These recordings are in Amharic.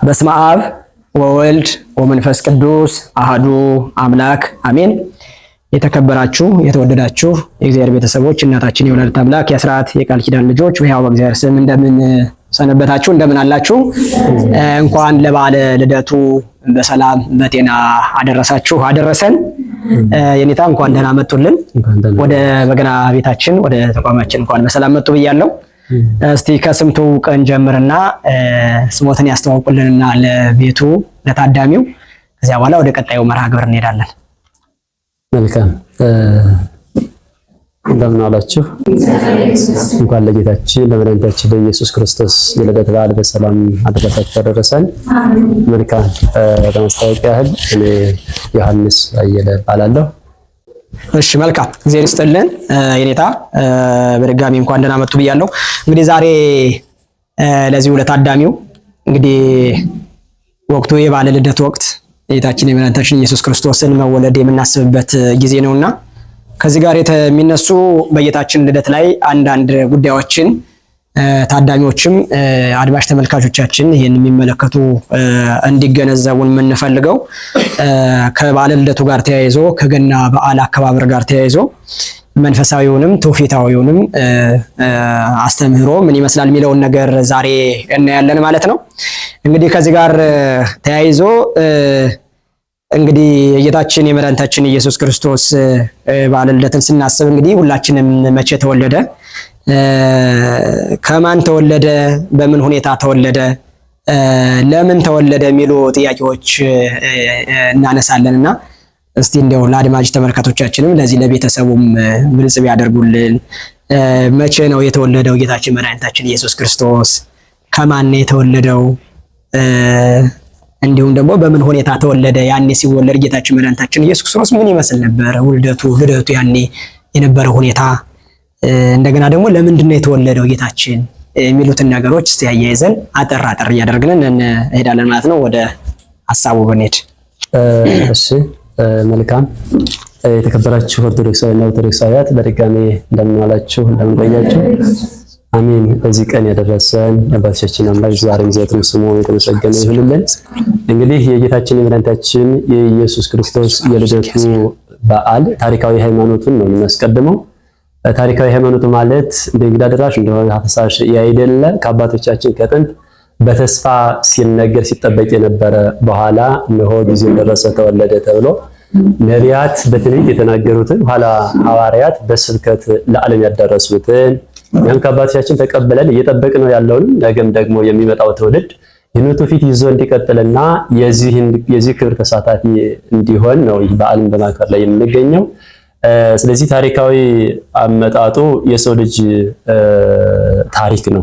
በስመ አብ ወወልድ ወመንፈስ ቅዱስ አሐዱ አምላክ አሜን። የተከበራችሁ የተወደዳችሁ የእግዚአብሔር ቤተሰቦች እናታችን የወላዲተ አምላክ የአስራት የቃል ኪዳን ልጆች በሕያው በእግዚአብሔር ስም እንደምን ሰነበታችሁ? እንደምን አላችሁ? እንኳን ለበዓለ ልደቱ በሰላም በጤና አደረሳችሁ አደረሰን። የኔታ እንኳን ደህና መጡልን። ወደ በገና ቤታችን ወደ ተቋማችን እንኳን በሰላም መጡ ብያለሁ። እስቲ ከስምቱ ቀን ጀምርና ስሞትን ያስተዋውቁልንና ለቤቱ ለታዳሚው ከዚያ በኋላ ወደ ቀጣዩ መርሃ ግብር እንሄዳለን። መልካም እንደምን አላችሁ? እንኳን ለጌታችን ለመድኃኒታችን ለኢየሱስ ክርስቶስ የልደት በዓል በሰላም አደረሳችሁ አደረሰን። መልካም ለማስታወቂያ ያህል እኔ ዮሐንስ አየለ እባላለሁ። እሺ መልካም እግዚአብሔር ይስጥልን የኔታ በድጋሚ እንኳን ደህና መጡ ብያለሁ። እንግዲህ ዛሬ ለዚህ ለታዳሚው እንግዲህ ወቅቱ የበዓለ ልደት ወቅት የጌታችን የመድኃኒታችን ኢየሱስ ክርስቶስን መወለድ የምናስብበት ጊዜ ነውና ከዚህ ጋር የሚነሱ በጌታችን ልደት ላይ አንዳንድ ጉዳዮችን ታዳሚዎችም አድማጭ ተመልካቾቻችን ይሄን የሚመለከቱ እንዲገነዘቡን የምንፈልገው ከበዓለ ልደቱ ጋር ተያይዞ ከገና በዓል አከባበር ጋር ተያይዞ መንፈሳዊውንም ትውፊታዊውንም አስተምህሮ ምን ይመስላል የሚለውን ነገር ዛሬ እናያለን ማለት ነው። እንግዲህ ከዚህ ጋር ተያይዞ እንግዲህ የጌታችን የመድኃኒታችን ኢየሱስ ክርስቶስ በዓለ ልደትን ስናስብ እንግዲህ ሁላችንም መቼ ተወለደ፣ ከማን ተወለደ፣ በምን ሁኔታ ተወለደ፣ ለምን ተወለደ የሚሉ ጥያቄዎች እናነሳለንና እስቲ እንደው ለአድማጭ ተመልካቾቻችንም ለዚህ ለቤተሰቡም ግልጽ ቢያደርጉልን መቼ ነው የተወለደው ጌታችን መድኃኒታችን ኢየሱስ ክርስቶስ፣ ከማን ነው የተወለደው፣ እንዲሁም ደግሞ በምን ሁኔታ ተወለደ፣ ያኔ ሲወለድ ጌታችን መድኃኒታችን ኢየሱስ ክርስቶስ ምን ይመስል ነበር፣ ውልደቱ ልደቱ ያኔ የነበረው ሁኔታ፣ እንደገና ደግሞ ለምንድን ነው የተወለደው ጌታችን የሚሉትን ነገሮች እስቲ ያያይዘን አጠር እያደረግን እንሄዳለን ማለት ነው። ወደ ሐሳቡ ብንሄድ እሺ መልካም የተከበራችሁ ኦርቶዶክሳውያንና ኦርቶዶክሳውያት በድጋሜ እንደምን ዋላችሁ እንደምን ቆያችሁ? አሜን። በዚህ ቀን ያደረሰን አባታችን አምላክ ዛሬም ዘወትርም ስሙ የተመሰገነ ይሁንልን። እንግዲህ የጌታችን የመድኃኒታችን የኢየሱስ ክርስቶስ የልደቱ በዓል ታሪካዊ ሃይማኖቱን ነው የምናስቀድመው። ታሪካዊ ሃይማኖቱ ማለት እንደ እንግዳ ደራሽ እንደሆነ አፈሳሽ ያይደለ ከአባቶቻችን ከጥንት በተስፋ ሲነገር ሲጠበቅ የነበረ በኋላ እነሆ ጊዜው ደረሰ ተወለደ ተብሎ ነቢያት በትንቢት የተናገሩትን ኋላ ሐዋርያት በስብከት ለዓለም ያዳረሱትን ያን ከአባቶቻችን ተቀበለን እየጠበቅነው ያለውን ነገም ደግሞ የሚመጣው ትውልድ ይህን ትውፊት ይዞ እንዲቀጥልና የዚህ ክብር ተሳታፊ እንዲሆን ነው ይህ በዓልን በማክበር ላይ የምንገኘው። ስለዚህ ታሪካዊ አመጣጡ የሰው ልጅ ታሪክ ነው።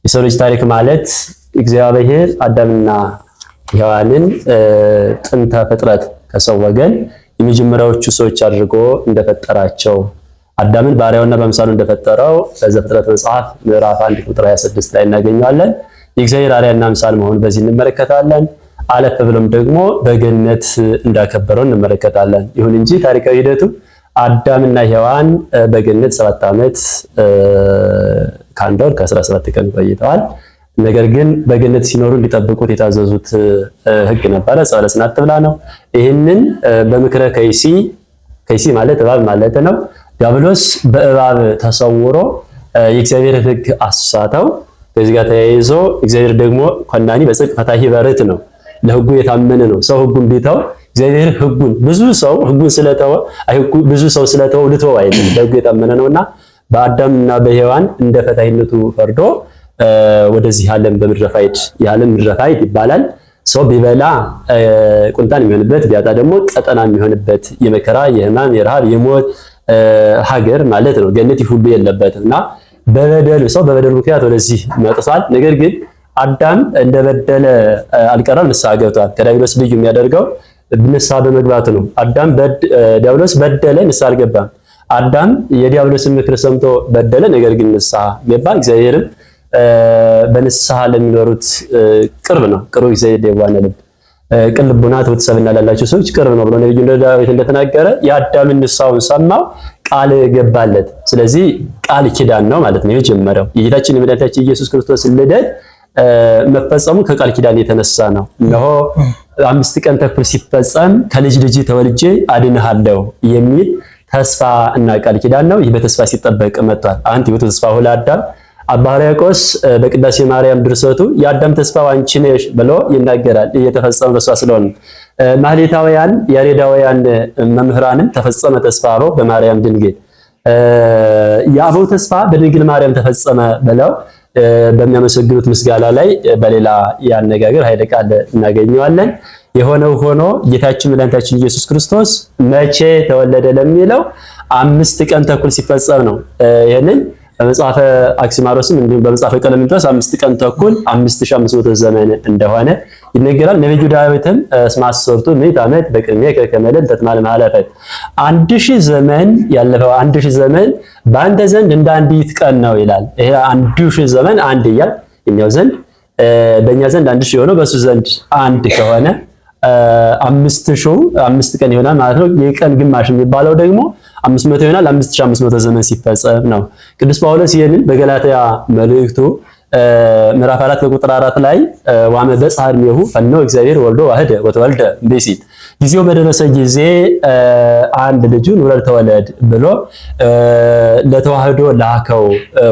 የሰው ልጅ ታሪክ ማለት እግዚአብሔር አዳምና ሔዋንን ጥንተ ፍጥረት ከሰው ወገን የመጀመሪያዎቹ ሰዎች አድርጎ እንደፈጠራቸው አዳምን ባሪያውና በምሳሉ እንደፈጠረው በዘፍጥረት መጽሐፍ ምዕራፍ 1 ቁጥር 26 ላይ እናገኘዋለን። የእግዚአብሔር አርአያና ምሳል መሆኑን በዚህ እንመለከታለን። አለፍ ብሎም ደግሞ በገነት እንዳከበረው እንመለከታለን። ይሁን እንጂ ታሪካዊ ሂደቱ አዳምና ሔዋን በገነት 7 ዓመት ከአንድ ወር ከ17 ቀን ቆይተዋል። ነገር ግን በገነት ሲኖሩ ሊጠብቁት የታዘዙት ሕግ ነበረ። ዕፀ በለስን አትብላ ነው። ይህንን በምክረ ከይሲ ማለት እባብ ማለት ነው። ዲያብሎስ በእባብ ተሰውሮ የእግዚአብሔርን ሕግ አሳተው። ከዚህ ጋር ተያይዞ እግዚአብሔር ደግሞ ኮናኒ በጽድቅ ፈታሂ በርት ነው። ለሕጉ የታመነ ነው። ሰው ሕጉን ቢተው እግዚአብሔር ሕጉን ብዙ ሰው ስለተወው ልተወው አይደለም። ለሕጉ የታመነ ነውና በአዳምና በሔዋን እንደ ፈታሂነቱ ፈርዶ ወደዚህ ዓለም በምድረ ፋይድ የዓለም ምድረ ፋይድ ይባላል። ሰው ቢበላ ቁንጣን የሚሆንበት ቢያጣ ደግሞ ቀጠና የሚሆንበት የመከራ የሕማም የረሃብ የሞት ሀገር ማለት ነው። ገነት ሁሉ የለበትና ሰው በበደሉ ምክንያት ወደዚህ መጥቷል። ነገር ግን አዳም እንደበደለ አልቀረም፣ ንስሐ ገብቷል። ከዲያብሎስ ልዩ የሚያደርገው ንስሐ በመግባቱ ነው። ዲያብሎስ በደለ፣ ንስሐ አልገባም። አዳም የዲያብሎስን ምክር ሰምቶ በደለ፣ ነገር ግን ንስሐ ገባ። እግዚአብሔርም በንስሐ ለሚኖሩት ቅርብ ነው። ቅርብ እግዚአብሔር የዋህ ልብ ቅን ልቡና ትሑት ሰብእና ላላቸው ሰዎች ቅርብ ነው ብሎ ነብዩ ዳዊት እንደተናገረ የአዳምን ንስሐውን ሰማው፣ ቃል ገባለት። ስለዚህ ቃል ኪዳን ነው ማለት ነው የጀመረው የጌታችን የመድኃኒታችን ኢየሱስ ክርስቶስ ልደት መፈጸሙ ከቃል ኪዳን የተነሳ ነው። እነሆ 5 ቀን ተኩል ሲፈጸም ከልጅ ልጅ ተወልጄ አድንሃለሁ የሚል ተስፋ እና ቃል ኪዳን ነው። ይህ በተስፋ ሲጠበቅ መጥቷል። አንቲ ውእቱ ተስፋሁ ለአዳም አባ ሕርያቆስ በቅዳሴ ማርያም ድርሰቱ የአዳም ተስፋው አንቺ ነሽ ብሎ ይናገራል። እየተፈጸመ በሷ ስለሆነ ማህሌታውያን ያሬዳውያን መምህራንም ተፈጸመ ተስፋው በማርያም ድንግል የአበው ተስፋ በድንግል ማርያም ተፈጸመ ብለው በሚያመሰግኑት ምስጋና ላይ በሌላ ያነጋገር ኃይለ ቃል እናገኘዋለን። የሆነው ሆኖ ጌታችን መድኃኒታችን ኢየሱስ ክርስቶስ መቼ ተወለደ ለሚለው 5 ቀን ተኩል ሲፈጸም ነው። ይሄንን በመጽሐፈ አክሲማሮስም እንዲሁም በመጽሐፈ ቀለምንጦስ 5 ቀን ተኩል 5500 ዘመን እንደሆነ ይነገራል። ነብዩ ዳዊትም ስማሰርቱ ምዕት ዓመት በቅድሜከ ከመ ሌሊት ተትማልም ሀለፈት 1000 ዘመን ያለፈው 1000 ዘመን በአንተ ዘንድ እንደ አንዲት ቀን ነው ይላል። ይሄ 1000 ዘመን አንድ ይያል እኛው ዘንድ በእኛ ዘንድ 1000 የሆነው በሱ ዘንድ አንድ ከሆነ 5 ቀን ይሆናል ማለት ነው። የቀን ግማሽ የሚባለው ደግሞ 500 ይሆናል። 5500 ዘመን ሲፈጸም ነው። ቅዱስ ጳውሎስ ይህንን በገላትያ መልእክቱ ምዕራፍ 4 ቁጥር 4 ላይ ዋመ በጻሕር ሜሁ ፈኖ እግዚአብሔር ወልዶ ዋህደ ወተወልደ እምብእሲት ጊዜው በደረሰ ጊዜ አንድ ልጁን ውለድ ተወለድ ብሎ ለተዋህዶ ላከው።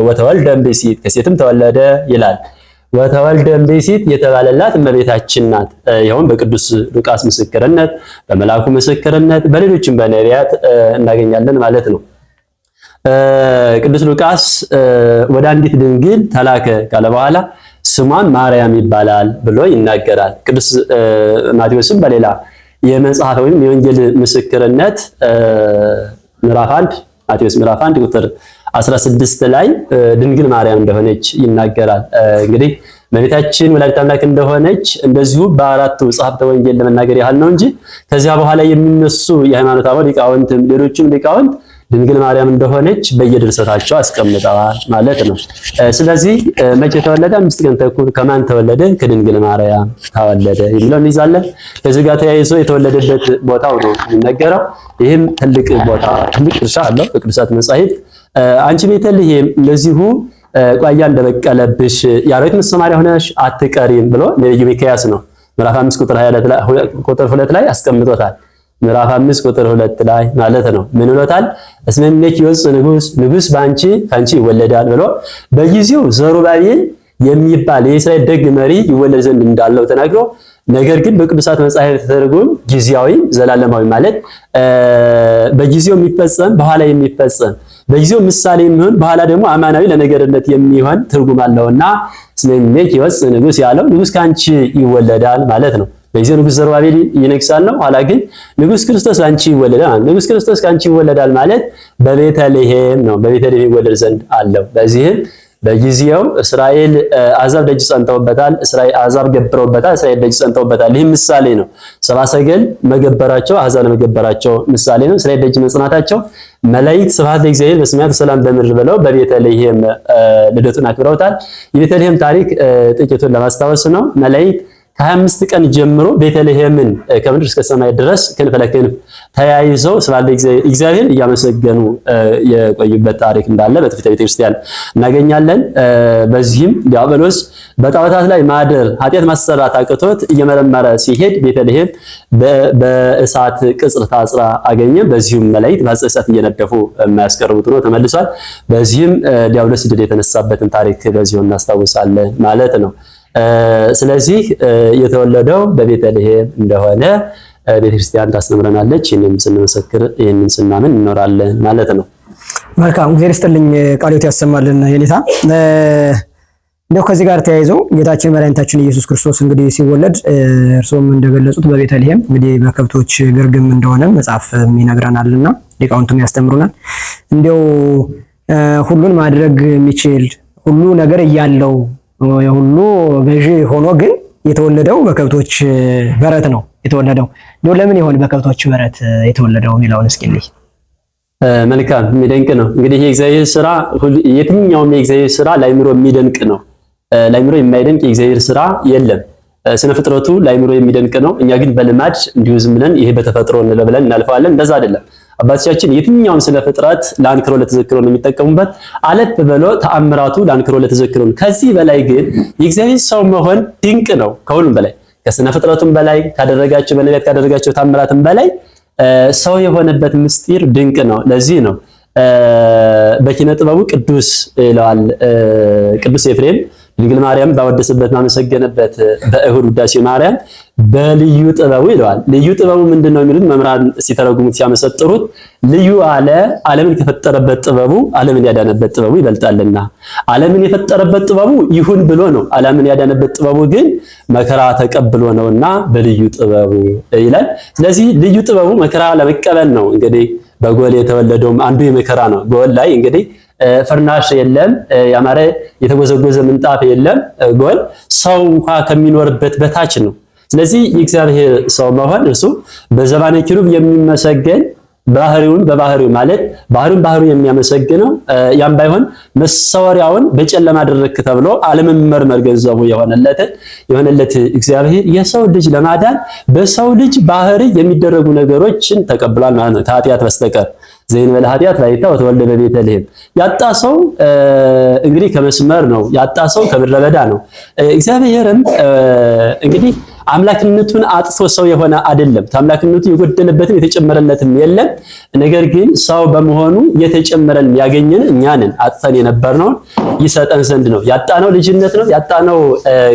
ወተወልደ እምብእሲት ከሴትም ተወለደ ይላል። ወተወልደ እምብእሲት የተባለላት እመቤታችን ናት። ይኸውም በቅዱስ ሉቃስ ምስክርነት፣ በመልአኩ ምስክርነት፣ በሌሎችም በነቢያት እናገኛለን ማለት ነው። ቅዱስ ሉቃስ ወደ አንዲት ድንግል ተላከ ካለ በኋላ ስሟን ማርያም ይባላል ብሎ ይናገራል። ቅዱስ ማቴዎስም በሌላ የመጽሐፍ ወይም የወንጌል ምስክርነት ምዕራፍ 1 ማቴዎስ ምዕራፍ 1 ቁጥር 16 ላይ ድንግል ማርያም እንደሆነች ይናገራል። እንግዲህ እመቤታችን ወላዲተ አምላክ እንደሆነች እንደዚሁ በአራቱ ጸሐፍተ ወንጌል ለመናገር ያህል ነው እንጂ ከዚያ በኋላ የሚነሱ የሃይማኖት አበው ሊቃውንትም ሌሎችም ሊቃውንት ድንግል ማርያም እንደሆነች በየድርሰታቸው አስቀምጠዋል ማለት ነው። ስለዚህ መቼ ተወለደ? 5 ቀን ተኩል ከማን ተወለደ? ከድንግል ማርያም ተወለደ የሚለው እንይዛለን። ከዚህ ጋር ተያይዞ የተወለደበት ቦታው ነው የሚነገረው። ይህም ትልቅ ቦታ ትልቅ ድርሻ አለው በቅዱሳት መጻሕፍት። አንቺ ቤተልሔም ለዚሁ ቋያ እንደበቀለብሽ የአራዊት መሰማሪያ ሆነሽ አትቀሪም ብሎ ነብዩ ሚክያስ ነው ምዕራፍ 5 ቁጥር 2 ላይ አስቀምጦታል። ምዕራፍ 5 ቁጥር 2 ላይ ማለት ነው። ምን ብሎታል? እስመ እምኔኪ ይወፅእ ንጉሥ፣ ንጉሥ ካንቺ ይወለዳል ብሎ በጊዜው ዘሩባቤል የሚባል የእስራኤል ደግ መሪ ይወለድ ዘንድ እንዳለው ተናግሮ፣ ነገር ግን በቅዱሳት መጻሕፍት ትርጉም ጊዜያዊ ዘላለማዊ ማለት በጊዜው የሚፈጸም በኋላ የሚፈጸም በጊዜው ምሳሌ የሚሆን በኋላ ደግሞ አማናዊ ለነገርነት የሚሆን ትርጉም አለውና እስመ እምኔኪ ይወፅእ ንጉሥ ያለው ንጉሥ ካንቺ ይወለዳል ማለት ነው። በጊዜው ንጉሥ ዘሩባቤል ይነግሳል ነው። ኋላ ግን ንጉሥ ክርስቶስ ካንቺ ይወለዳል። ንጉሥ ክርስቶስ ካንቺ ይወለዳል ማለት በቤተልሔም ነው። በቤተልሔም ይወለድ ዘንድ አለው። በዚህም በጊዜው እስራኤል አሕዛብ ደጅ ጸንተውበታል፣ እስራኤል አሕዛብ ገብረውበታል፣ እስራኤል ደጅ ጸንተውበታል። ይህ ምሳሌ ነው። ሰብአ ሰገል መገበራቸው አሕዛብ ለመገበራቸው ምሳሌ ነው። እስራኤል ደጅ መጽናታቸው መላእክት ስብሐት ለእግዚአብሔር በሰማያት ሰላም በምድር ብለው በቤተልሔም ልደቱን አክብረውታል። የቤተልሔም ታሪክ ጥቂቱን ለማስታወስ ነው። መላእክት ከ25 ቀን ጀምሮ ቤተልሔምን ከምድር እስከ ሰማይ ድረስ ክንፍ ለክንፍ ተያይዘው ስብሐት ለእግዚአብሔር እያመሰገኑ የቆዩበት ታሪክ እንዳለ በትውፊተ ቤተክርስቲያን እናገኛለን። በዚህም ዲያብሎስ በጣዖታት ላይ ማደር ኃጢአት ማሰራት አቅቶት እየመረመረ ሲሄድ ቤተልሔም በእሳት ቅጽር ታጽራ አገኘ። በዚህም መላእክት በአጸደ እሳት እየነደፉ የማያስቀርቡት ነው ተመልሷል። በዚህም ዲያብሎስ ድል የተነሳበትን ታሪክ በዚሁ እናስታውሳለን ማለት ነው። ስለዚህ የተወለደው በቤተልሔም እንደሆነ ቤተክርስቲያን ታስተምረናለች። ይህንን ስንመሰክር ይህንን ስናምን እንኖራለን ማለት ነው። መልካም እግዚአብሔር ይስጥልኝ፣ ቃልዎት ያሰማልን የኔታ። እንደው ከዚህ ጋር ተያይዞ ጌታችን መድኃኒታችን ኢየሱስ ክርስቶስ እንግዲህ ሲወለድ እርሶም እንደገለጹት በቤተልሔም እንግዲህ በከብቶች ግርግም እንደሆነ መጽሐፍ ይነግረናልና ሊቃውንቱም ያስተምሩናል። እንደው ሁሉን ማድረግ የሚችል ሁሉ ነገር እያለው ሁሉ ገዢ ሆኖ ግን የተወለደው በከብቶች በረት ነው የተወለደው። እንደው ለምን ይሆን በከብቶች በረት የተወለደው የሚለውን እስኪ ልይ። መልካም የሚደንቅ ነው። እንግዲህ የእግዚአብሔር ስራ የትኛውም የእግዚአብሔር ስራ ላይምሮ የሚደንቅ ነው። ላይምሮ የማይደንቅ የእግዚአብሔር ስራ የለም። ስነ ፍጥረቱ ላይምሮ የሚደንቅ ነው። እኛ ግን በልማድ እንዲሁ ዝም ብለን ይሄ በተፈጥሮ እንለው ብለን እናልፈዋለን። እንደዛ አይደለም። አባቶቻችን የትኛውም ስለ ፍጥረት ለአንክሮ ለተዘክሮ ነው የሚጠቀሙበት። አለፍ ብሎ ተአምራቱ ለአንክሮ ለተዘክሮ ነው። ከዚህ በላይ ግን የእግዚአብሔር ሰው መሆን ድንቅ ነው። ከሁሉም በላይ ከስነ ፍጥረቱም በላይ ካደረጋቸው በነቢያት ካደረጋቸው ተአምራትም በላይ ሰው የሆነበት ምስጢር ድንቅ ነው። ለዚህ ነው በኪነ ጥበቡ ቅዱስ ይለዋል ቅዱስ ኤፍሬም ድንግል ማርያም ባወደሰበት ማመሰገነበት በእሁድ ውዳሴ ማርያም በልዩ ጥበቡ ይለዋል። ልዩ ጥበቡ ምንድነው የሚሉት መምህራን ሲተረጉሙት ሲያመሰጥሩት ልዩ አለ ዓለምን ከፈጠረበት ጥበቡ ዓለምን ያዳነበት ጥበቡ ይበልጣልና። ዓለምን የፈጠረበት ጥበቡ ይሁን ብሎ ነው። ዓለምን ያዳነበት ጥበቡ ግን መከራ ተቀብሎ ነውና በልዩ ጥበቡ ይላል። ስለዚህ ልዩ ጥበቡ መከራ ለመቀበል ነው። እንግዲህ በጎል የተወለደውም አንዱ የመከራ ነው። ጎል ላይ እንግዲህ ፍርናሽ የለም፣ ያማረ የተጎዘጎዘ ምንጣፍ የለም። ጎል ሰው እንኳን ከሚኖርበት በታች ነው። ስለዚህ የእግዚአብሔር ሰው መሆን እርሱ በዘባነ ኪሩብ የሚመሰገን ባህሪውን በባህሪው ማለት ባህሪው የሚያመሰግነው ያም ባይሆን መሰወሪያውን በጨለማ አደረክ ተብሎ አለመመርመር ገንዘቡ የሆነለት እግዚአብሔር የሰው ልጅ ለማዳን በሰው ልጅ ባህሪ የሚደረጉ ነገሮችን ተቀብሏል ማለት ነው። ከኃጢአት በስተቀር ዘእንበለ ኃጢአት ላይታ ወተወልደ በቤተልሔም ያጣ ሰው እንግዲህ ከመስመር ነው። ያጣ ሰው ከምድረ በዳ ነው። እግዚአብሔርም እንግዲህ አምላክነቱን አጥቶ ሰው የሆነ አይደለም። አምላክነቱ የጎደለበትም የተጨመረለትም የለም። ነገር ግን ሰው በመሆኑ የተጨመረን ያገኘን እኛ ነን። አጥተን የነበርነው ይሰጠን ዘንድ ነው። ያጣነው ልጅነት ነው። ያጣነው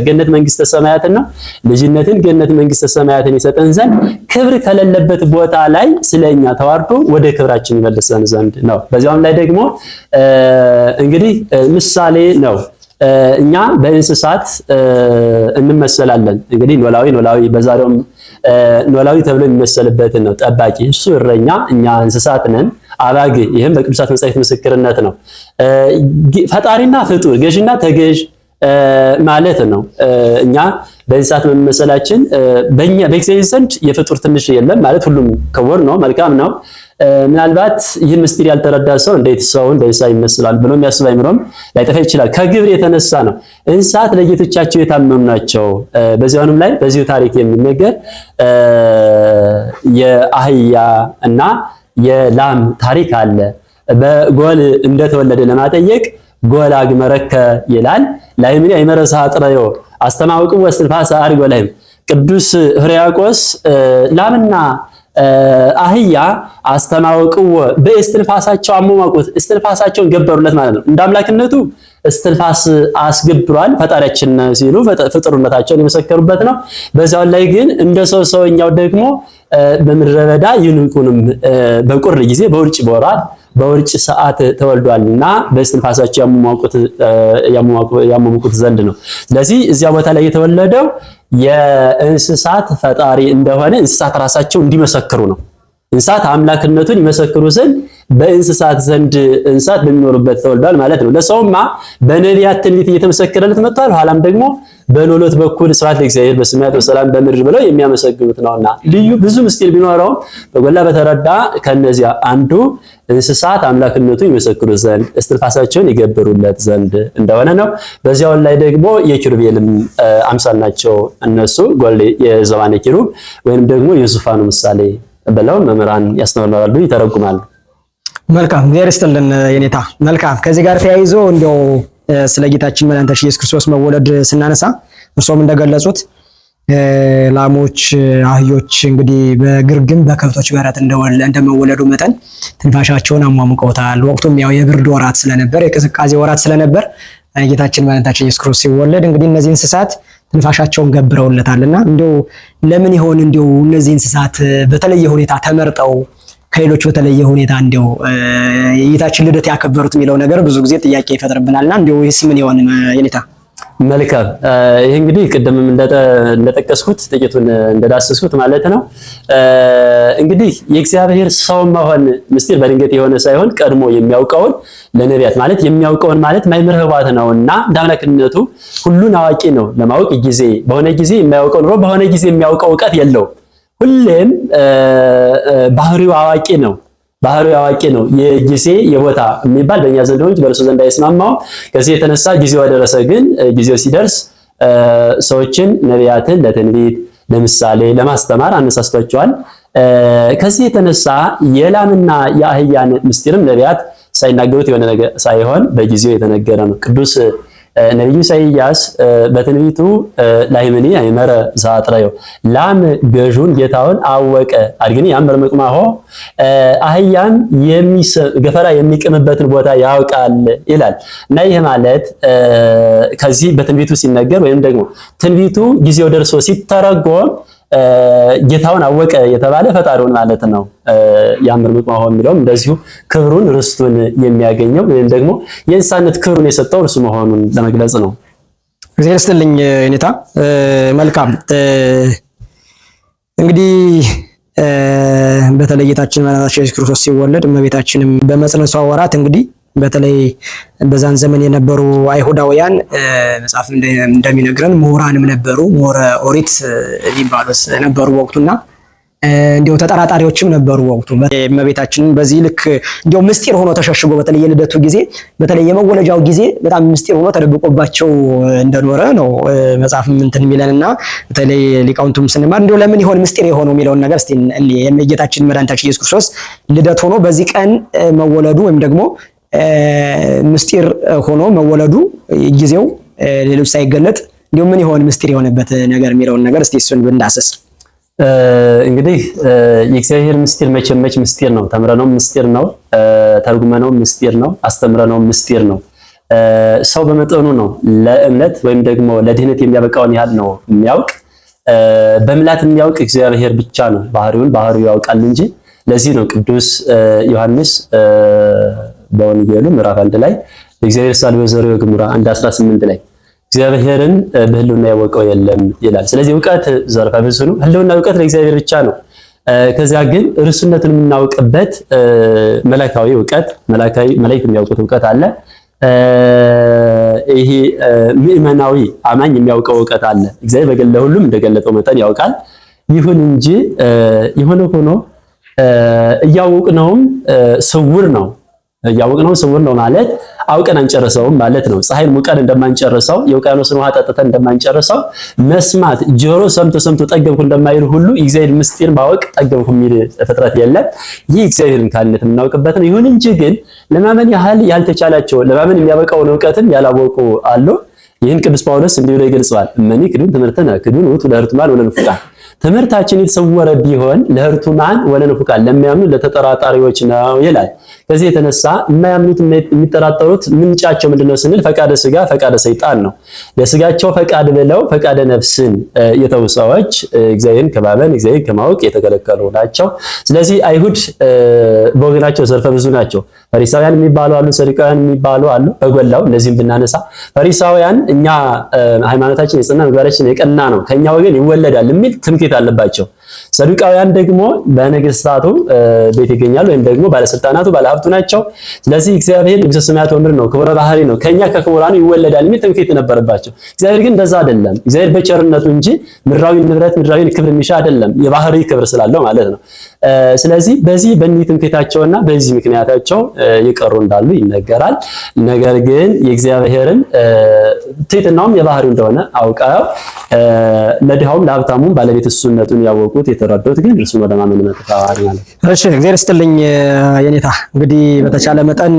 ገነት መንግስተ ሰማያትን ነው። ልጅነትን ገነት መንግስተ ሰማያትን ይሰጠን ዘንድ ክብር ከሌለበት ቦታ ላይ ስለኛ ተዋርዶ ወደ ክብራችን ይመልሰን ዘንድ ነው። በዚያም ላይ ደግሞ እንግዲህ ምሳሌ ነው። እኛ በእንስሳት እንመሰላለን። እንግዲህ ኖላዊ በዛሬውም ኖላዊ ተብሎ የሚመሰልበትን ነው። ጠባቂ እሱ እረኛ፣ እኛ እንስሳት ነን አባግ። ይህም በቅዱሳት መጻሕፍት ምስክርነት ነው። ፈጣሪና ፍጡር ገዥና ተገዥ ማለት ነው። እኛ በእንስሳት መመሰላችን በእግዚአብሔር ዘንድ የፍጡር ትንሽ የለም ማለት ሁሉም ክቡር ነው፣ መልካም ነው። ምናልባት ይህ ምስጢር ያልተረዳ ሰው እንዴት ሰውን በእንስሳ ይመስላል ብሎ የሚያስብ አይምሮም ላይጠፋ ይችላል። ከግብር የተነሳ ነው። እንስሳት ለጌቶቻቸው የታመኑ ናቸው። በዚያውንም ላይ በዚሁ ታሪክ የሚነገር የአህያ እና የላም ታሪክ አለ። በጎል እንደተወለደ ለማጠየቅ ጎል አግመረከ ይላል። ላይምን አይመረሳ አጥረዮ አስተማውቁ ወስትንፋስ አርጎ ላይም ቅዱስ ሕርያቆስ ላምና አህያ አስተማውቁ በእስትንፋሳቸው አሞማቁት፣ እስትንፋሳቸውን ገበሩለት ማለት ነው። እንደ አምላክነቱ እስትንፋስ አስገብሯል ፈጣሪያችን ሲሉ ፍጡርነታቸውን የመሰከሩበት ነው። በዛው ላይ ግን እንደ ሰውኛው ደግሞ በምድረ በዳ ይንቁንም በቁር ጊዜ በውርጭ ሰዓት ተወልዷልና በእስትንፋሳቸው ያሞሙቁት ዘንድ ነው። ስለዚህ እዚያ ቦታ ላይ የተወለደው የእንስሳት ፈጣሪ እንደሆነ እንስሳት ራሳቸው እንዲመሰክሩ ነው። እንስሳት አምላክነቱን ይመሰክሩ ዘንድ በእንስሳት ዘንድ እንስሳት በሚኖሩበት ተወልዷል ማለት ነው። ለሰውማ በነቢያት ትንቢት እየተመሰከረለት መጥቷል። ኋላም ደግሞ በሎሎት በኩል ስብሐት ለእግዚአብሔር በሰማያት ወሰላም በምድር ብለው የሚያመሰግኑት ነውና ልዩ ብዙ ምስጢር ቢኖረውም በጎላ በተረዳ ከነዚያ አንዱ እንስሳት አምላክነቱን ይመሰክሩ ዘንድ እስትንፋሳቸውን ይገብሩለት ዘንድ እንደሆነ ነው። በዚያው ላይ ደግሞ የኪሩቤልም አምሳል ናቸው እነሱ ጎል የዘባነ ኪሩብ ወይንም ደግሞ የዙፋኑ ምሳሌ ብለው መምህራን ያስተምራሉ፣ ይተረጉማሉ። መልካም እግዚአብሔር ይስጥልን የኔታ። መልካም ከዚህ ጋር ተያይዞ እንደው ስለ ጌታችን መድኃኒታችን ኢየሱስ ክርስቶስ መወለድ ስናነሳ እርሶም እንደገለጹት ላሞች፣ አህዮች እንግዲህ በግርግም በከብቶች በረት እንደመወለዱ መጠን ትንፋሻቸውን አሟሙቀውታል። ወቅቱም ያው የብርድ ወራት ስለነበር የቅዝቃዜ ወራት ስለነበር ጌታችን መድኃኒታችን ኢየሱስ ክርስቶስ ሲወለድ እንግዲህ እነዚህ እንስሳት ትንፋሻቸውን ገብረውለታልና እንደው ለምን ይሆን እንደው እነዚህ እንስሳት በተለየ ሁኔታ ተመርጠው ከሌሎች በተለየ ሁኔታ እንደው የጌታችን ልደት ያከበሩት የሚለው ነገር ብዙ ጊዜ ጥያቄ ይፈጥርብናልና እንደው ይህስ ምን ይሆን የኔታ? መልካም ይሄ እንግዲህ ቅድምም እንደጠቀስኩት ጥቂቱን እንደዳሰስኩት ማለት ነው። እንግዲህ የእግዚአብሔር ሰው መሆን ምስጢር በድንገት የሆነ ሳይሆን ቀድሞ የሚያውቀውን ለነቢያት ማለት የሚያውቀውን ማለት ማይምር ህዋት ነውና እንዳምላክነቱ ሁሉን አዋቂ ነው። ለማወቅ ጊዜ በሆነ ጊዜ የማያውቀው ኑሮ በሆነ ጊዜ የሚያውቀው ዕውቀት የለውም። ሁሌም ባህሪው አዋቂ ነው። ባህሪው አዋቂ ነው። የጊዜ የቦታ የሚባል በእኛ ዘንድ ሆንጅ በእርሱ ዘንድ አይስማማው። ከዚህ የተነሳ ጊዜው ደረሰ። ግን ጊዜው ሲደርስ ሰዎችን ነቢያትን ለትንቢት ለምሳሌ ለማስተማር አነሳስቷቸዋል። ከዚህ የተነሳ የላምና የአህያን ምስጢርም ነቢያት ሳይናገሩት የሆነ ነገር ሳይሆን በጊዜው የተነገረ ነው። ቅዱስ ነቢዩ ኢሳይያስ በትንቢቱ ላይምኒ አይመረ ዘአጥረዮ ላም ገዡን ጌታውን አወቀ አድግኒ ያምር መቅማሆ አህያም ገፈራ የሚቅምበትን ቦታ ያውቃል ይላል እና ይሄ ማለት ከዚህ በትንቢቱ ሲነገር ወይም ደግሞ ትንቢቱ ጊዜው ደርሶ ሲተረጎም ጌታውን አወቀ የተባለ ፈጣሪውን ማለት ነው። ያምር መቅማሆ የሚለውም እንደዚሁ ክብሩን ርስቱን የሚያገኘው ወይም ደግሞ የእንስሳነት ክብሩን የሰጠው እርሱ መሆኑን ለመግለጽ ነው። እግዚአብሔር ይስጥልኝ የኔታ። መልካም እንግዲህ በተለይ ጌታችን መድኃኒታችን ኢየሱስ ክርስቶስ ሲወለድ እመቤታችንም በመጽነሷ ወራት እንግዲህ በተለይ በዛን ዘመን የነበሩ አይሁዳውያን መጽሐፍ እንደሚነግረን ምሁራንም ነበሩ፣ ምሁረ ኦሪት የሚባሉት ነበሩ ወቅቱና እንዲሁ ተጠራጣሪዎችም ነበሩ ወቅቱ። እመቤታችንን በዚህ ልክ እንዲሁ ምስጢር ሆኖ ተሸሽጎ በተለይ የልደቱ ጊዜ በተለይ የመወለጃው ጊዜ በጣም ምስጢር ሆኖ ተደብቆባቸው እንደኖረ ነው መጽሐፍ እንትን የሚለንና በተለይ ሊቃውንቱም ስንማር እንዲሁ ለምን ይሆን ምስጢር የሆነው የሚለውን ነገር እስቲ የጌታችን መድኃኒታችን ኢየሱስ ክርስቶስ ልደት ሆኖ በዚህ ቀን መወለዱ ወይም ደግሞ ምስጢር ሆኖ መወለዱ ጊዜው ሌሎች ሳይገለጥ እንዲሁ ምን ይሆን ምስጢር የሆነበት ነገር የሚለውን ነገር እስቲ እሱን ብንዳሰስ። እንግዲህ የእግዚአብሔር ምስጢር መቼም ምስጢር ነው። ተምረነው ምስጢር ነው፣ ተርጉመነው ምስጢር ነው፣ አስተምረነው ምስጢር ነው። ሰው በመጠኑ ነው ለእምነት ወይም ደግሞ ለድህነት የሚያበቃውን ያህል ነው የሚያውቅ። በምላት የሚያውቅ እግዚአብሔር ብቻ ነው። ባህሪው ያውቃል እንጂ። ለዚህ ነው ቅዱስ ዮሐንስ በወንጌሉ ምዕራፍ 1 ላይ እግዚአብሔር ሳል በዘሪው ግሙራ 1:18 ላይ እግዚአብሔርን በህልውና ያወቀው የለም ይላል። ስለዚህ ዕውቀት ዘርፈ ብዙ ነው። ህልውና ዕውቀት ለእግዚአብሔር ብቻ ነው። ከዚያ ግን ርሱነቱን የምናውቅበት መላእክታዊ ዕውቀት መላእክት የሚያውቁት ዕውቀት አለ። ይሄ ምእመናዊ አማኝ የሚያውቀው ዕውቀት አለ። እግዚአብሔር በገለ ሁሉም እንደገለጠው መጠን ያውቃል። ይሁን እንጂ የሆነ ሆኖ እያወቅነውም ስውር ነው። ያወቅነው ስውር ነው ማለት አውቀን አንጨርሰውም ማለት ነው። ፀሐይን ሙቀን እንደማንጨርሰው የውቅያኖስን ውሃ ጠጥተን እንደማንጨርሰው መስማት ጆሮ ሰምቶ ጠገብኩ እንደማይል ሁሉ የእግዚአብሔር ምስጢር ማወቅ ጠገብኩ የሚል ፍጥረት የለም። ይህ እግዚአብሔርን ካልነት የምናውቅበት ነው። ይሁን እንጂ ግን ለማመን ያህል ያልተቻላቸው ለማመን የሚያበቃውን ዕውቀትም ያላወቁ አሉ። ይህን ቅዱስ ጳውሎስ እንዲህ ብሎ ይገልጸዋል። እመኒ ክዱን ትምህርተነ ክዱን ውእቱ ለሕርቱማን ወለንፉቃን ትምህርታችን የተሰወረ ቢሆን ለሕርቱማን ወለንፉቃን ለሚያምኑ ለተጠራጣሪዎች ነው ይላል። ከዚህ የተነሳ የማያምኑት የሚጠራጠሩት ምንጫቸው ምንድነው ስንል ፈቃደ ስጋ ፈቃደ ሰይጣን ነው። ለስጋቸው ፈቃድ ብለው ፈቃደ ነፍስን የተው ሰዎች እግዚአብሔርን ከማመን እግዚአብሔርን ከማወቅ የተከለከሉ ናቸው። ስለዚህ አይሁድ በወገናቸው ዘርፈ ብዙ ናቸው። ፈሪሳውያን የሚባሉ አሉ፣ ሰዱቃውያን የሚባሉ አሉ። በጎላው እነዚህም ብናነሳ ፈሪሳውያን እኛ ሃይማኖታችን የጸና ምግባራችን የቀና ነው ከኛ ወገን ይወለዳል የሚል ትምክህት አለባቸው። ሰዱቃውያን ደግሞ በነገስታቱ ቤት ይገኛሉ ወይም ደግሞ ባለስልጣናቱ ባለሀብቱ ናቸው። ስለዚህ እግዚአብሔር ንጉሠ ሰማያት ወምድር ነው፣ ክቡረ ባህሪ ነው፣ ከኛ ከክቡራኑ ይወለዳል የሚል ትምክህት ነበረባቸው። እግዚአብሔር ግን እንደዛ አይደለም። እግዚአብሔር በቸርነቱ እንጂ ምድራዊ ንብረት ምድራዊ ክብር የሚሻ አይደለም፣ የባህሪ ክብር ስላለው ማለት ነው። ስለዚህ በዚህ በእኒህ ትምክህታቸውና በዚህ ምክንያታቸው የቀሩ እንዳሉ ይነገራል። ነገር ግን የእግዚአብሔርን ትሕትናውም የባህሪው እንደሆነ አውቀው ለድሃውም ለሀብታሙም ባለቤት እሱነቱን ያወቁት የተረዱት ግን እርሱን ወደ ማመን መጥተዋል ማለት ነው። እሺ እግዚአብሔር ይስጥልኝ የኔታ። እንግዲህ በተቻለ መጠን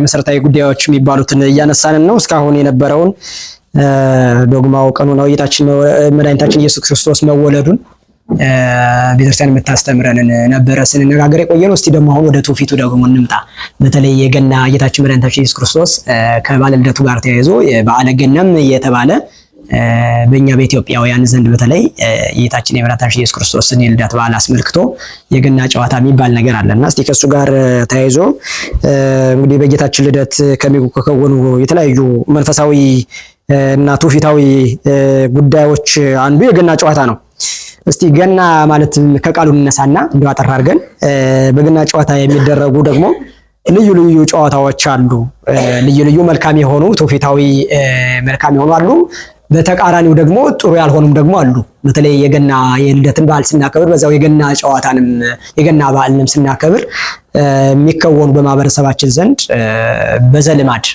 መሰረታዊ ጉዳዮች የሚባሉትን እያነሳንን ነው። እስካሁን የነበረውን ዶግማው ቀኖናው ጌታችን መድኃኒታችን ኢየሱስ ክርስቶስ መወለዱን ቤተክርስቲያን የምታስተምረንን ነበረ ስንነጋገር የቆየነው። እስቲ ደግሞ አሁን ወደ ትውፊቱ ደግሞ እንምጣ። በተለይ የገና ጌታችን መድኃኒታችን ኢየሱስ ክርስቶስ ከበዓለ ልደቱ ጋር ተያይዞ በዓለ ገናም የተባለ በእኛ በኢትዮጵያውያን ዘንድ በተለይ ጌታችን የመድኃኒታችን ኢየሱስ ክርስቶስን የልደት በዓል አስመልክቶ የገና ጨዋታ የሚባል ነገር አለና እስቲ ከሱ ጋር ተያይዞ እንግዲህ በጌታችን ልደት ከሚከወኑ የተለያዩ መንፈሳዊ እና ትውፊታዊ ጉዳዮች አንዱ የገና ጨዋታ ነው። እስቲ ገና ማለት ከቃሉ እንነሳና እንደው አጠር አድርገን በገና ጨዋታ የሚደረጉ ደግሞ ልዩ ልዩ ጨዋታዎች አሉ። ልዩ መልካም የሆኑ ትውፊታዊ መልካም የሆኑ አሉ። በተቃራኒው ደግሞ ጥሩ ያልሆኑም ደግሞ አሉ። በተለይ የገና የልደትን በዓል ስናከብር በዛው የገና ጨዋታንም የገና በዓልንም ስናከብር የሚከወኑ በማህበረሰባችን ዘንድ በዘልማድ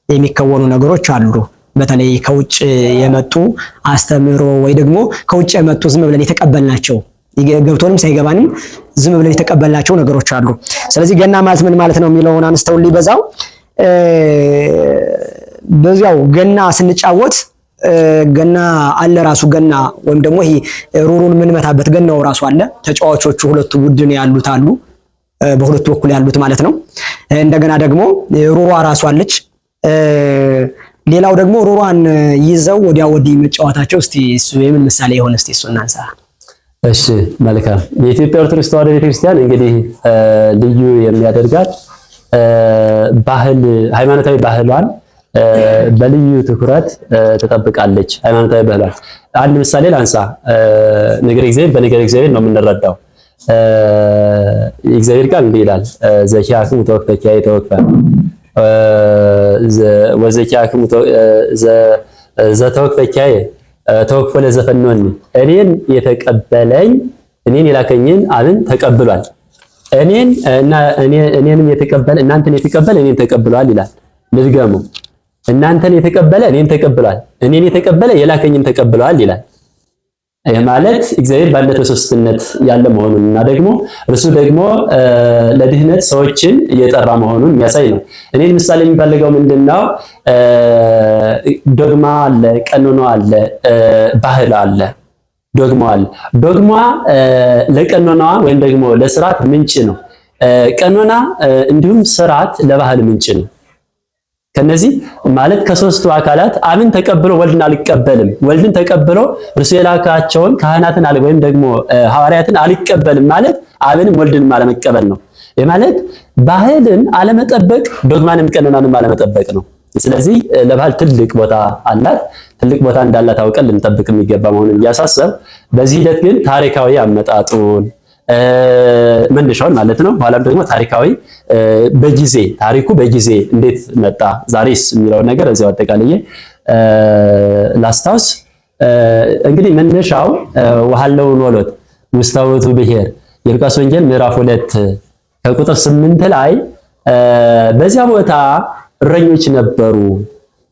የሚከወኑ ነገሮች አሉ። በተለይ ከውጭ የመጡ አስተምሮ ወይ ደግሞ ከውጭ የመጡ ዝም ብለን የተቀበልናቸው ገብቶንም ሳይገባንም ዝም ብለን የተቀበልናቸው ነገሮች አሉ። ስለዚህ ገና ማለት ምን ማለት ነው የሚለውን አንስተው ሊበዛው በዚያው ገና ስንጫወት ገና አለ ራሱ ገና ወይም ደግሞ ይሄ ሩሩን የምንመታበት ገናው ራሱ አለ። ተጫዋቾቹ ሁለቱ ቡድን ያሉት አሉ፣ በሁለቱ በኩል ያሉት ማለት ነው። እንደገና ደግሞ ሩሯ ራሱ አለች። ሌላው ደግሞ ሩሯን ይዘው ወዲያ ወዲህ መጫወታቸው እስቲ እሱ የምን ምሳሌ የሆነ እስቲ እሱ እናንሳ። እሺ መልካም። የኢትዮጵያ ኦርቶዶክስ ተዋሕዶ ቤተክርስቲያን እንግዲህ ልዩ የሚያደርጋት ባህል ሃይማኖታዊ ባህሏን በልዩ ትኩረት ተጠብቃለች። ሃይማኖታዊ ባህሏን አንድ ምሳሌ ላንሳ። ነገረ እግዚአብሔር በነገረ እግዚአብሔር ነው የምንረዳው። እግዚአብሔር ቃል እንዲህ ይላል፣ ዘኪያክሙ ተወክፈኪያየ ተወክፈ ወዘኪያክሙ ዘተወክፈኪያየ ተወክፎ ለዘፈኖኒ፣ እኔን የተቀበለኝ እኔን የላከኝን አብን ተቀብሏል። እኔንም የተቀበለ እናንተን የተቀበለ እኔን ተቀብሏል ይላል። ልድገሙ፣ እናንተን የተቀበለ እኔን ተቀብሏል፣ እኔን የተቀበለ የላከኝን ተቀብሏል ይላል። ይህ ማለት እግዚአብሔር ባለበት በሦስትነት ያለ መሆኑን እና ደግሞ እርሱ ደግሞ ለድህነት ሰዎችን እየጠራ መሆኑን የሚያሳይ ነው። እኔን ምሳሌ የሚፈልገው ምንድነው? ዶግማ አለ፣ ቀኖና አለ፣ ባህል አለ። ዶግማ አለ። ዶግማ ለቀኖናዋ ወይም ደግሞ ለስርዓት ምንጭ ነው። ቀኖና እንዲሁም ስርዓት ለባህል ምንጭ ነው። ከነዚህ ማለት ከሶስቱ አካላት አብን ተቀብሎ ወልድን አልቀበልም፣ ወልድን ተቀብሎ እርሱ የላካቸውን ካህናትን ወይም ደግሞ ሐዋርያትን አልቀበልም ማለት አብንም ወልድንም አለመቀበል ነው። ማለት ባህልን አለመጠበቅ ዶግማንም ቀኖናንም አለመጠበቅ ነው። ስለዚህ ለባህል ትልቅ ቦታ አላት። ትልቅ ቦታ እንዳላት አውቀን ልንጠብቅ የሚገባ መሆኑን እያሳሰብ በዚህ ሂደት ግን ታሪካዊ አመጣጡን መነሻውን ማለት ነው። በኋላም ደግሞ ታሪካዊ ታሪኩ በጊዜ እንዴት መጣ ዛሬስ የሚለውን ነገር እዚያው አጠቃልዬ ላስታውስ። እንግዲህ መነሻው ወሐለው ኖሎት ውስተ ውእቱ ብሔር የሉቃስ ወንጌል ምዕራፍ 2 ከቁጥር 8 ላይ በዚያ ቦታ እረኞች ነበሩ፣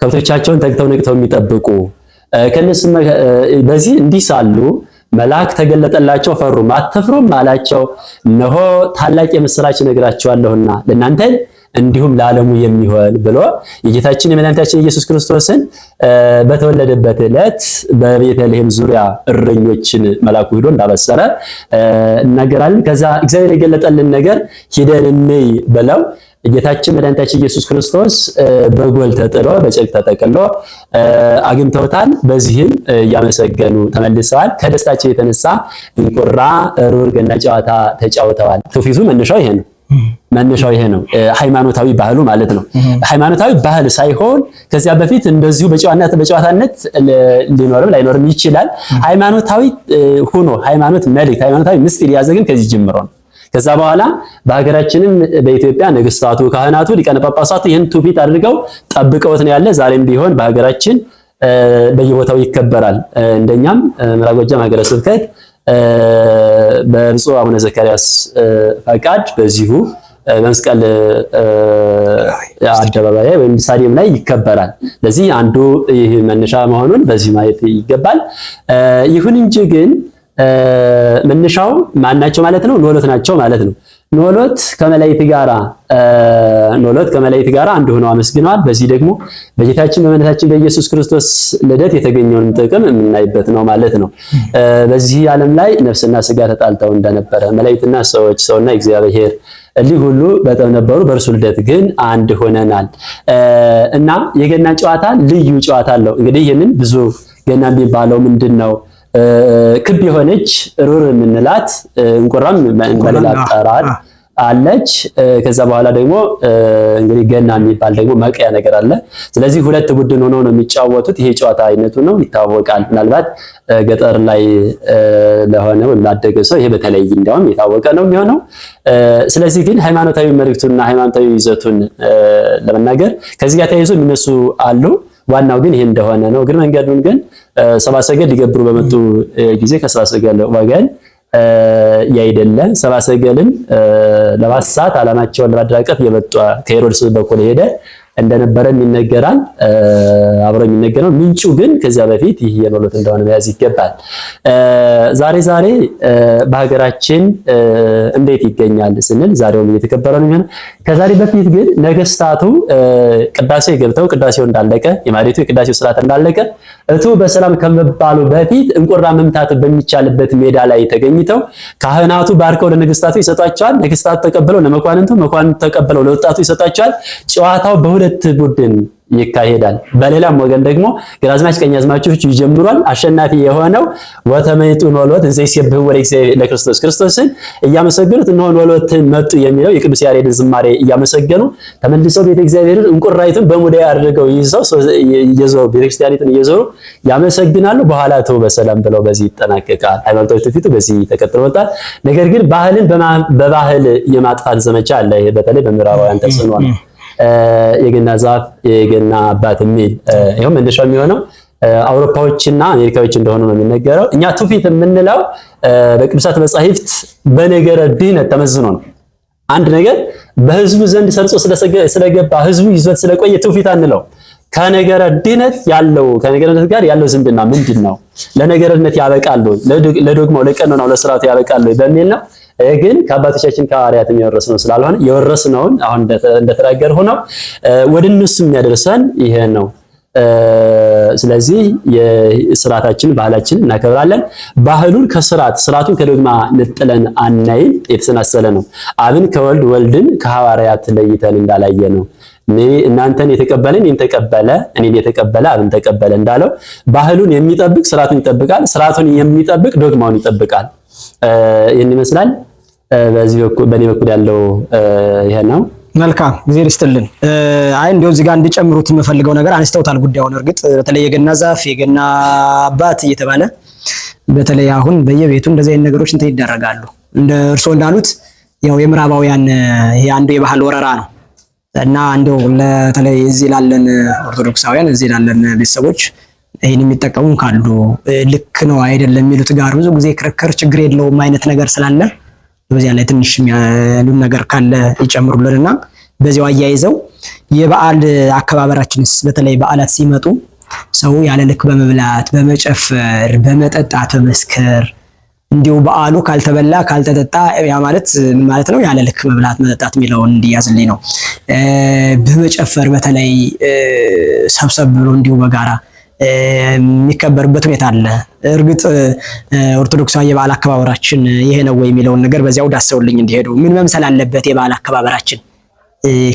ከብቶቻቸውን ተግተው ነቅተው የሚጠብቁ። ከነሱም በዚህ እንዲህ ሳሉ መልአክ ተገለጠላቸው፣ ፈሩም። አትፍሩም አላቸው፣ እነሆ ታላቅ የምስራች እነግራችኋለሁና ለእናንተ እንዲሁም ለዓለሙ የሚሆን ብሎ የጌታችን የመድኃኒታችን ኢየሱስ ክርስቶስን በተወለደበት ዕለት በቤተልሔም ዙሪያ እረኞችን መልአኩ ሄዶ እንዳበሰረ እናገራለን። ከዛ እግዚአብሔር የገለጠልን ነገር ሂደን እንይ ብለው ጌታችን መድኃኒታችን ኢየሱስ ክርስቶስ በጎል ተጥሎ በጨርቅ ተጠቅሎ አግኝተውታል። በዚህም እያመሰገኑ ተመልሰዋል። ከደስታቸው የተነሳ እንቁራ ሩር ገና ጨዋታ ተጫውተዋል። ትውፊቱ መነሻው ይሄ ነው። ሃይማኖታዊ ባህሉ ማለት ነው። ሃይማኖታዊ ባህል ሳይሆን ከዚያ በፊት እንደዚሁ በጨዋታነት ሊኖርም ላይኖርም ይችላል። ሃይማኖታዊ ሆኖ ሃይማኖት መልእክት ሃይማኖታዊ ምስጢር ያዘ ግን ከዚህ ጀምሮ ነው። ከዛ በኋላ በሀገራችንም በኢትዮጵያ ነገስታቱ፣ ካህናቱ፣ ሊቃነ ጳጳሳቱ ይህን ትውፊት አድርገው ጠብቀውት ነው ያለ። ዛሬም ቢሆን በሀገራችን በየቦታው ይከበራል። እንደኛም ምዕራብ ጎጃም ሀገረ ስብከት በብፁዕ አቡነ ዘካርያስ ፈቃድ በዚሁ በመስቀል አደባባይ ወይም ስታዲየም ላይ ይከበራል። ለዚህ አንዱ ይህ መነሻ መሆኑን በዚህ ማየት ይገባል። ይሁን እንጂ ግን መነሻው ማናቸው ማለት ነው? ኖሎት ናቸው ማለት ነው። ኖሎት ከመላእክት ጋራ አንድ ሆነው አመስግነዋል። በዚህ ደግሞ በጌታችን በመድኃኒታችን በኢየሱስ ክርስቶስ ልደት የተገኘውን ጥቅም የምናይበት ነው ማለት ነው። በዚህ ዓለም ላይ ነፍስና ስጋ ተጣልተው እንደነበረ መላእክትና ሰዎች፣ ሰውና እግዚአብሔር እሊህ ሁሉ በጠብ ነበሩ። በእርሱ ልደት ግን አንድ ሆነናል እና የገና ጨዋታ ልዩ ጨዋታ አለው። እንግዲህ ይህንን ብዙ ገና የሚባለው ምንድን ነው? ክብ የሆነች ሩር የምንላት እንቁራም በሌላ አጠራር አለች። ከዛ በኋላ ደግሞ እንግዲህ ገና የሚባል ደግሞ መቅያ ነገር አለ። ስለዚህ ሁለት ቡድን ሆነው ነው የሚጫወቱት። ይሄ ጨዋታ አይነቱ ነው ይታወቃል። ምናልባት ገጠር ላይ ለሆነ ወይም ላደገ ሰው ይሄ በተለይ እንዲያውም የታወቀ ነው የሚሆነው። ስለዚህ ግን ሃይማኖታዊ መልእክቱንና ሃይማኖታዊ ይዘቱን ለመናገር ከዚህ ጋር ተያይዞ የሚነሱ አሉ። ዋናው ግን ይሄ እንደሆነ ነው። ግን መንገዱን ግን ሰብአ ሰገል ሊገብሩ በመጡ ጊዜ ከሰብአ ሰገል ወገን ያይደለ ሰብአ ሰገልን ለማሳት ዓላማቸውን ለማደናቀፍ የመጣ ከሄሮድስ በኩል ሄደ እንደነበረ ይነገራል። አብሮ የሚነገረው ምንጩ ግን ከዚያ በፊት ይህ የኖሎት እንደሆነ መያዝ ይገባል። ዛሬ በሀገራችን እንዴት ይገኛል ስንል ዛሬውን እየተከበረ ነው የሚሆነው። ከዛሬ በፊት ግን ነገስታቱ ቅዳሴ ገብተው ቅዳሴው እንዳለቀ የማህሌቱ የቅዳሴው ስርዓት እንዳለቀ እቱ በሰላም ከመባሉ በፊት እንቁራ መምታት በሚቻልበት ሜዳ ላይ ተገኝተው ካህናቱ ባርከው ለነገስታቱ ይሰጧቸዋል። ነገስታቱ ተቀበለው ለመኳንንቱ፣ መኳንንቱ ተቀበለው ለወጣቱ ይሰጧቸዋል። ጨዋታው በሁለት ቡድን ይካሄዳል። በሌላም ወገን ደግሞ ግራዝማች ቀኛዝማቾች ይጀምሯል። አሸናፊ የሆነው ወተመይጡ ኖሎት እንዘይሴብህ ለክርስቶስ ክርስቶስን እያመሰገኑት እነሆ ኖሎትን መጡ የሚለው የቅዱስ ያሬድን ዝማሬ እያመሰገኑ ተመልሰው ቤተ እግዚአብሔርን እንቁራይቱን በሙዳይ አድርገው ይዘው እየዞሩ ቤተክርስቲያኒቱን እየዞሩ ያመሰግናሉ። በኋላ ተው በሰላም ብለው በዚህ ይጠናቀቃል። ሃይማኖታዊ ትውፊቱ በዚህ ተቀጥሎታል። ነገር ግን ባህልን በባህል የማጥፋት ዘመቻ አለ። በተለይ በምዕራባውያን ተጽዕኖ ነው። የገና ዛፍ የገና አባት የሚል ይሄው መነሻው የሚሆነው አውሮፓዎችና አሜሪካዎች እንደሆኑ ነው የሚነገረው። እኛ ትውፊት የምንለው በቅዱሳት መጻሕፍት በነገረ ድህነት ተመዝኖ ነው። አንድ ነገር በህዝቡ ዘንድ ሰርጾ ስለገባ ህዝቡ ይዞት ስለቆየ ትውፊት አንለው። ከነገረ ድህነት ያለው ከነገረነት ጋር ያለው ዝምድና ምንድነው? ለነገረነት ያበቃል ወይ? ለዶግማው ለቀኖናው ለስርዓቱ ያበቃል ወይ በሚል ነው። ግን ከአባቶቻችን ከሐዋርያት የወረስነው ስላልሆነ የወረስነውን አሁን እንደተናገር ሆነው ወደ እነሱ የሚያደርሰን ይሄ ነው። ስለዚህ የስርዓታችን ባህላችን እናከብራለን። ባህሉን ከስርዓት ስርዓቱን ከዶግማ ነጥለን አናይም። የተሰናሰለ ነው። አብን ከወልድ ወልድን ከሐዋርያት ለይተን እንዳላየ ነው። እናንተን የተቀበለ እኔን ተቀበለ፣ እኔን የተቀበለ አብን ተቀበለ እንዳለው ባህሉን የሚጠብቅ ስርዓቱን ይጠብቃል፣ ስርዓቱን የሚጠብቅ ዶግማውን ይጠብቃል። ይህን ይመስላል። በዚህ በኩል በኔ በኩል ያለው ይሄ ነው። መልካም ጊዜ ይስጥልን። አይ እንደው እዚህ ጋር እንዲጨምሩት የምፈልገው ነገር አንስተውታል ጉዳዩን። እርግጥ በተለይ የገና ዛፍ የገና አባት እየተባለ በተለይ አሁን በየቤቱ እንደዚህ አይነት ነገሮች እንትን ይደረጋሉ። እንደ እርሶ እንዳሉት ያው የምዕራባውያን ይሄ አንዱ የባህል ወረራ ነው እና እንደው ለተለይ እዚህ ላለን ኦርቶዶክሳውያን እዚህ ላለን ቤተሰቦች ይሄን የሚጠቀሙ ካሉ ልክ ነው አይደለም የሚሉት ጋር ብዙ ጊዜ ክርክር ችግር የለውም አይነት ነገር ስላለ በዚያ ላይ ትንሽ የሚያሉን ነገር ካለ ይጨምሩልንና በዚያው አያይዘው የበዓል አከባበራችንስ በተለይ በዓላት ሲመጡ ሰው ያለ ልክ በመብላት በመጨፈር በመጠጣት በመስከር እንዲሁ በዓሉ ካልተበላ ካልተጠጣ ያ ማለት ምን ማለት ነው? ያለ ልክ መብላት መጠጣት የሚለውን እንዲያዝልኝ ነው። በመጨፈር በተለይ ሰብሰብ ብሎ እንዲሁ በጋራ የሚከበርበት ሁኔታ አለ። እርግጥ ኦርቶዶክሳዊ የበዓል አከባበራችን ይሄ ነው ወይ የሚለውን ነገር በዚያው ዳሰውልኝ እንዲሄዱ ምን መምሰል አለበት የበዓል አከባበራችን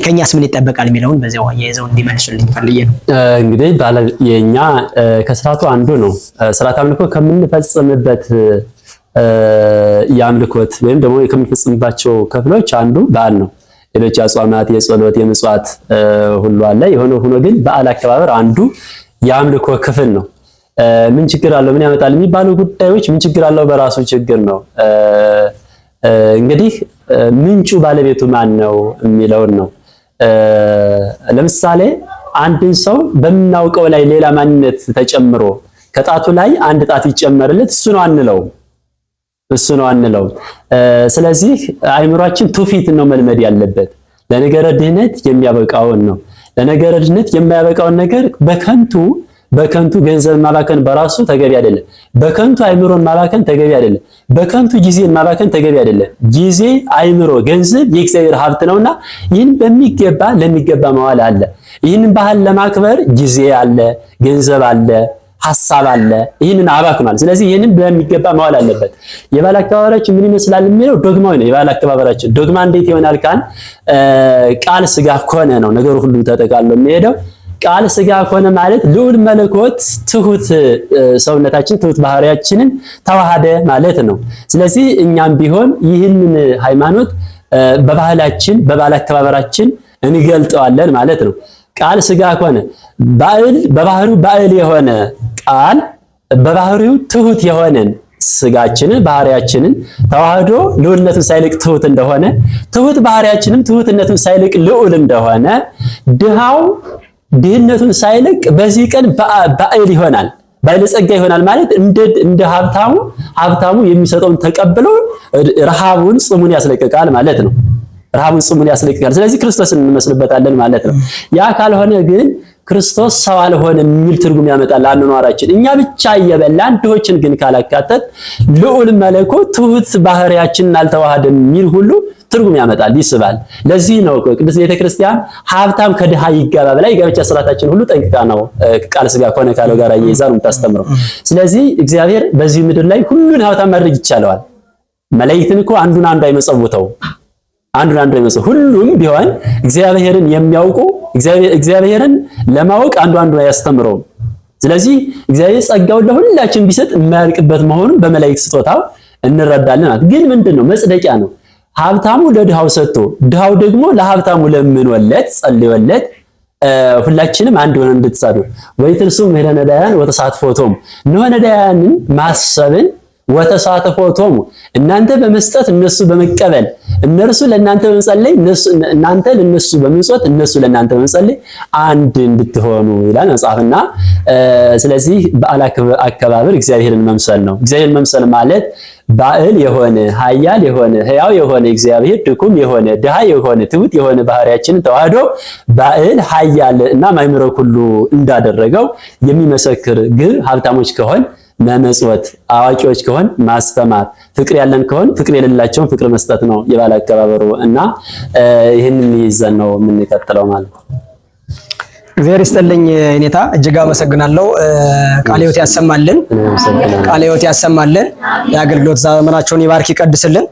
ከኛስ ምን ይጠበቃል የሚለውን በዚያው አያይዘው እንዲመልሱልኝ ፈልጌ ነው። እንግዲህ የኛ ከስርዓቱ አንዱ ነው። ስርዓት አምልኮ ከምንፈጽምበት የአምልኮት ወይም ደግሞ ከምንፈጽምባቸው ክፍሎች አንዱ በዓል ነው። ሌሎች አጽዋማት፣ የጸሎት፣ የምጽዋት ሁሉ አለ። የሆነ ሆኖ ግን በዓል አከባበር አንዱ የአምልኮ ክፍል ነው። ምን ችግር አለው ምን ያመጣል የሚባሉ ጉዳዮች ምን ችግር አለው በራሱ ችግር ነው። እንግዲህ ምንጩ ባለቤቱ ማን ነው የሚለውን ነው። ለምሳሌ አንድን ሰው በምናውቀው ላይ ሌላ ማንነት ተጨምሮ ከጣቱ ላይ አንድ ጣት ይጨመርለት እሱ ነው አንለው። ስለዚህ አይምሯችን ትውፊት ነው መልመድ ያለበት። ለነገረ ድህነት የሚያበቃውን ነው። ለነገረ ድህነት የማያበቃውን ነገር በከንቱ ገንዘብ ማባከን በራሱ ተገቢ አይደለም። በከንቱ አይምሮን ማባከን ተገቢ አይደለም። በከንቱ ጊዜን ማባከን ተገቢ አይደለም። ጊዜ፣ አይምሮ፣ ገንዘብ የእግዚአብሔር ሀብት ነውና ይህን በሚገባ ለሚገባ መዋል አለ። ይህንን ባህል ለማክበር ጊዜ አለ፣ ገንዘብ አለ፣ ሐሳብ አለ። ይህንን አባክኗል። ስለዚህ ይህንን በሚገባ መዋል አለበት። የበዓል አከባበራችን ምን ይመስላል የሚለው ዶግማው ነው። የበዓል አከባበራችን ዶግማ እንዴት ይሆናል ካል ቃል ሥጋ ኮነ ነው ነገሩ ሁሉ ተጠቃሎ የሚሄደው። ቃል ሥጋ ኮነ ማለት ልዑል መለኮት ትሁት ሰውነታችን ትሁት ባህሪያችንን ተዋሃደ ማለት ነው። ስለዚህ እኛም ቢሆን ይህንን ሃይማኖት በባህላችን በበዓል አከባበራችን እንገልጠዋለን ማለት ነው። ቃል ሥጋ ኮነ በባህሪው ባዕል የሆነ ቃል በባህሪው ትሁት የሆነን ሥጋችንን ባህሪያችንን ተዋህዶ ልዑልነቱን ሳይልቅ ትሁት እንደሆነ ትሁት ባህሪያችንም ትሁትነቱን ሳይልቅ ልዑል እንደሆነ ድሃው ድህነቱን ሳይልቅ በዚህ ቀን ባዕል ይሆናል፣ ባለጸጋ ይሆናል ማለት እንደ ሀብታሙ የሚሰጠውን ተቀብሎ ረሃቡን ጽሙን ያስለቅቃል ማለት ነው። ረሃቡን ጽሙን ያስለቅቃል። ስለዚህ ክርስቶስን እንመስልበታለን ማለት ነው። ያ ካልሆነ ግን ክርስቶስ ሰው አልሆነም የሚል ትርጉም ያመጣል አኗኗራችን። እኛ ብቻ እየበላን ድሆችን ግን ካላካተት ልዑል መለኮት ትሁት ባህሪያችንን አልተዋሃደም የሚል ሁሉ ትርጉም ያመጣል፣ ይስባል። ለዚህ ነው ቅዱስ ቤተክርስቲያን ሀብታም ከድሃ ይጋባ ብላ የጋብቻ ስርዓታችን ሁሉ ጠንቅቃ ነው ቃል ሥጋ ከሆነ ካለው ጋር እየይዛ ነው የምታስተምረው። ስለዚህ እግዚአብሔር በዚህ ምድር ላይ ሁሉን ሀብታም ማድረግ ይቻለዋል። መላእክትን እኮ አንዱን አንዱ አይመጸውተው ሁሉም ቢሆን እግዚአብሔርን የሚያውቁ እግዚአብሔርን ለማወቅ አንዱ አያስተምረው። ስለዚህ እግዚአብሔር ጸጋውን ለሁላችን ቢሰጥ የማያልቅበት መሆኑን በመላእክት ስጦታው እንረዳለን። ግን ምንድነው መጽደቂያ ነው። ሀብታሙ ለድሃው ሰጥቶ ድሃው ደግሞ ለሀብታሙ ለምኖለት ጸልዮለት ሁላችንም አንድ ሆነን እንድትሳዱ ወይ ትርሱም ምህረ ነዳያን ወተሳትፎቶም ነው ነዳያንን ማሰብን ወተሳትፎቶም እናንተ በመስጠት እነሱ በመቀበል እነርሱ ለእናንተ በመጸለይ እናንተ ለነሱ በመጽወት እነሱ ለእናንተ በመጸለይ አንድ እንድትሆኑ ይላል መጽሐፍና ስለዚህ በዓል አከባበር እግዚአብሔርን መምሰል ነው። እግዚአብሔርን መምሰል ማለት ባዕል የሆነ ኃያል የሆነ ሕያው የሆነ እግዚአብሔር ድኩም የሆነ ድሃ የሆነ ትሁት የሆነ ባህሪያችንን ተዋህዶ ባዕል ኃያል እና ማይምሮ ሁሉ እንዳደረገው የሚመሰክር ግብ ሀብታሞች ከሆን መመጽወት፣ አዋቂዎች ከሆን ማስተማር፣ ፍቅር ያለን ከሆን ፍቅር የሌላቸውን ፍቅር መስጠት ነው የበዓል አከባበሩ እና ይህንን ይዘን ነው የምንቀጥለው ማለት ነው። እግዚአብሔር ይስጥልኝ ኔታ፣ እጅግ አመሰግናለሁ። ቃለ ሕይወት ያሰማልን፣ ቃለ ሕይወት ያሰማልን። የአገልግሎት ዘመናቸውን ይባርክ ይቀድስልን።